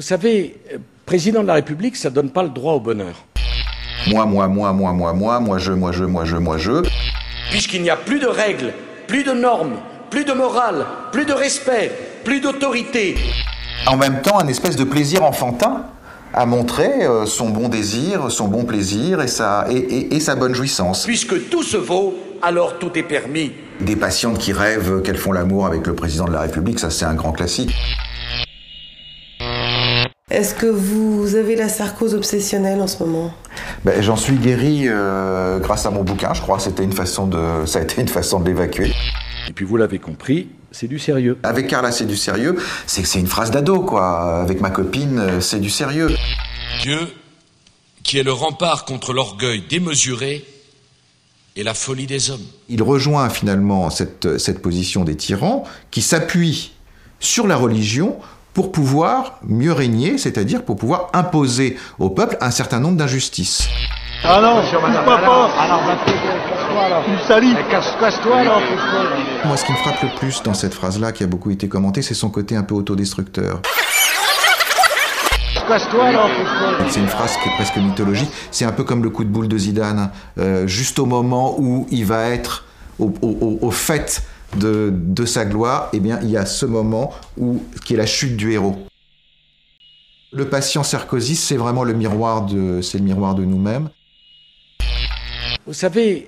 savez, président de la République, ça donne pas le droit au bonheur. Moi, je. Puisqu'il n'y a plus de règles, plus de normes, plus de morale, plus de respect, plus d'autorité. En même temps, un espèce de plaisir enfantin à montrer son bon désir, son bon plaisir et sa bonne jouissance. Puisque tout se vaut, alors tout est permis. Des patientes qui rêvent qu'elles font l'amour avec le président de la République, ça c'est un grand classique. Est-ce que vous avez la sarcose obsessionnelle en ce moment ? J'en suis guéri grâce à mon bouquin, je crois. Ça a été une façon de l'évacuer. Et puis vous l'avez compris, c'est du sérieux. Avec Carla, c'est du sérieux. C'est une phrase d'ado, quoi. Avec ma copine, c'est du sérieux. Dieu, qui est le rempart contre l'orgueil démesuré et la folie des hommes. Il rejoint finalement cette position des tyrans qui s'appuie sur la religion pour pouvoir mieux régner, c'est-à-dire pour pouvoir imposer au peuple un certain nombre d'injustices. Ah non, touche-moi pas. Tu salis. Casse-toi là. Moi, ce qui me frappe le plus dans cette phrase-là, qui a beaucoup été commentée, c'est son côté un peu autodestructeur. Casse-toi là. C'est une phrase qui est presque mythologique. C'est un peu comme le coup de boule de Zidane. Juste au moment où il va être au fait de sa gloire, eh bien, il y a ce moment qui est la chute du héros. Le patient Sarkozy, c'est vraiment le miroir de nous-mêmes. Vous savez,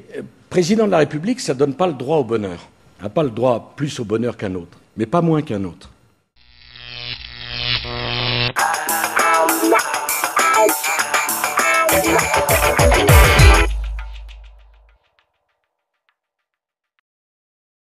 président de la République, ça donne pas le droit au bonheur. On n'a pas le droit plus au bonheur qu'un autre, mais pas moins qu'un autre. Yeah.